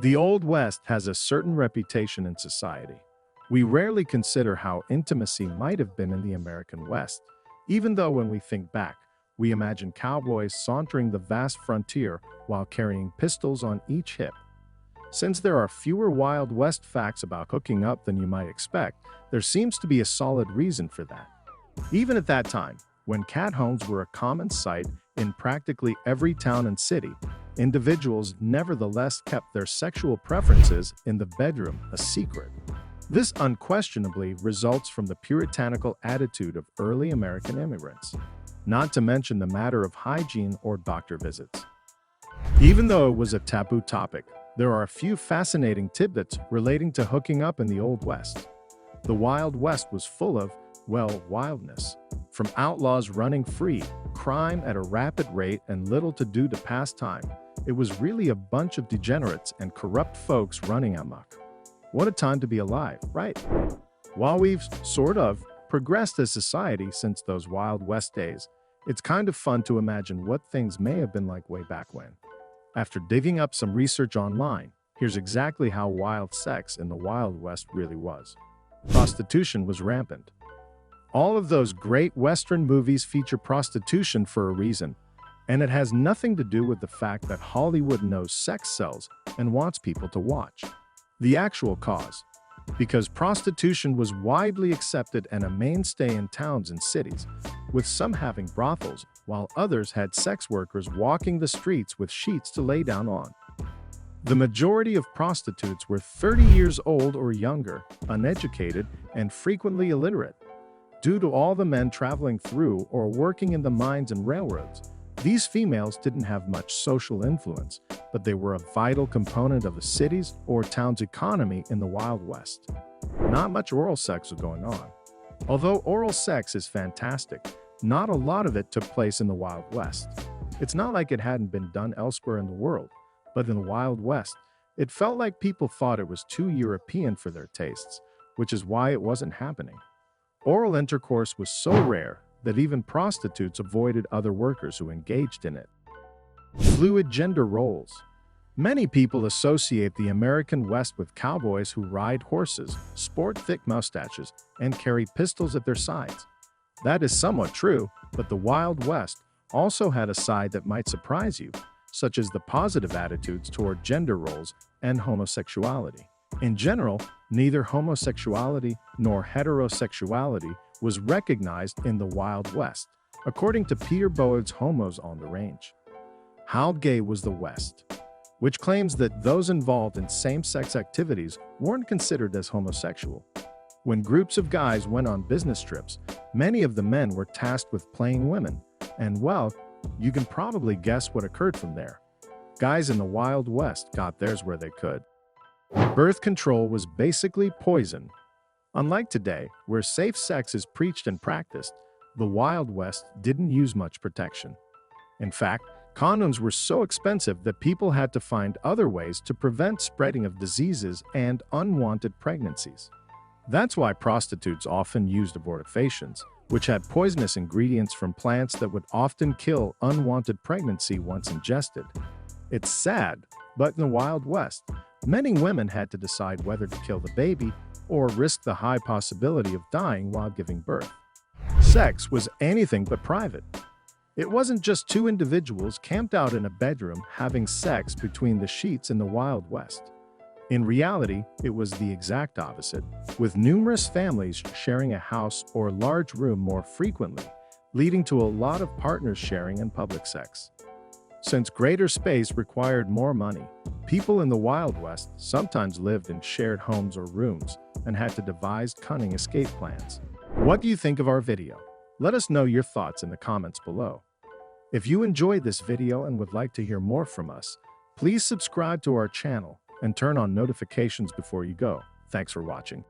The Old West has a certain reputation in society. We rarely consider how intimacy might have been in the American West, even though when we think back, we imagine cowboys sauntering the vast frontier while carrying pistols on each hip. Since there are fewer Wild West facts about hooking up than you might expect, there seems to be a solid reason for that. Even at that time, when cat homes were a common sight in practically every town and city, individuals nevertheless kept their sexual preferences in the bedroom a secret. This unquestionably results from the puritanical attitude of early American immigrants, not to mention the matter of hygiene or doctor visits. Even though it was a taboo topic, there are a few fascinating tidbits relating to hooking up in the Old West. The Wild West was full of, well, wildness. From outlaws running free, crime at a rapid rate, and little to do to pass time, it was really a bunch of degenerates and corrupt folks running amok. What a time to be alive, right? While we've sort of progressed as society since those Wild West days, it's kind of fun to imagine what things may have been like way back when. After digging up some research online, here's exactly how wild sex in the Wild West really was. Prostitution was rampant. All of those great Western movies feature prostitution for a reason, and it has nothing to do with the fact that Hollywood knows sex sells and wants people to watch. The actual cause: because prostitution was widely accepted and a mainstay in towns and cities, with some having brothels, while others had sex workers walking the streets with sheets to lay down on. The majority of prostitutes were 30 years old or younger, uneducated, and frequently illiterate. Due to all the men traveling through or working in the mines and railroads, these females didn't have much social influence, but they were a vital component of a city's or town's economy in the Wild West. Not much oral sex was going on. Although oral sex is fantastic, not a lot of it took place in the Wild West. It's not like it hadn't been done elsewhere in the world, but in the Wild West, it felt like people thought it was too European for their tastes, which is why it wasn't happening. Oral intercourse was so rare that even prostitutes avoided other workers who engaged in it. Fluid gender roles. Many people associate the American West with cowboys who ride horses, sport thick mustaches, and carry pistols at their sides. That is somewhat true, but the Wild West also had a side that might surprise you, such as the positive attitudes toward gender roles and homosexuality. In general, neither homosexuality nor heterosexuality was recognized in the Wild West, according to Peter Boyd's Homos on the Range. How Gay Was the West, which claims that those involved in same-sex activities weren't considered as homosexual. When groups of guys went on business trips, many of the men were tasked with playing women, and well, you can probably guess what occurred from there. Guys in the Wild West got theirs where they could. Birth control was basically poison. Unlike today, where safe sex is preached and practiced, the Wild West didn't use much protection. In fact, condoms were so expensive that people had to find other ways to prevent spreading of diseases and unwanted pregnancies. That's why prostitutes often used abortifacients, which had poisonous ingredients from plants that would often kill unwanted pregnancy once ingested. It's sad, but in the Wild West, many women had to decide whether to kill the baby or risk the high possibility of dying while giving birth. Sex was anything but private. It wasn't just two individuals camped out in a bedroom having sex between the sheets in the Wild West. In reality, it was the exact opposite, with numerous families sharing a house or large room more frequently, leading to a lot of partners sharing in public sex. Since greater space required more money, people in the Wild West sometimes lived in shared homes or rooms and had to devise cunning escape plans. What do you think of our video? Let us know your thoughts in the comments below. If you enjoyed this video and would like to hear more from us, please subscribe to our channel and turn on notifications before you go. Thanks for watching.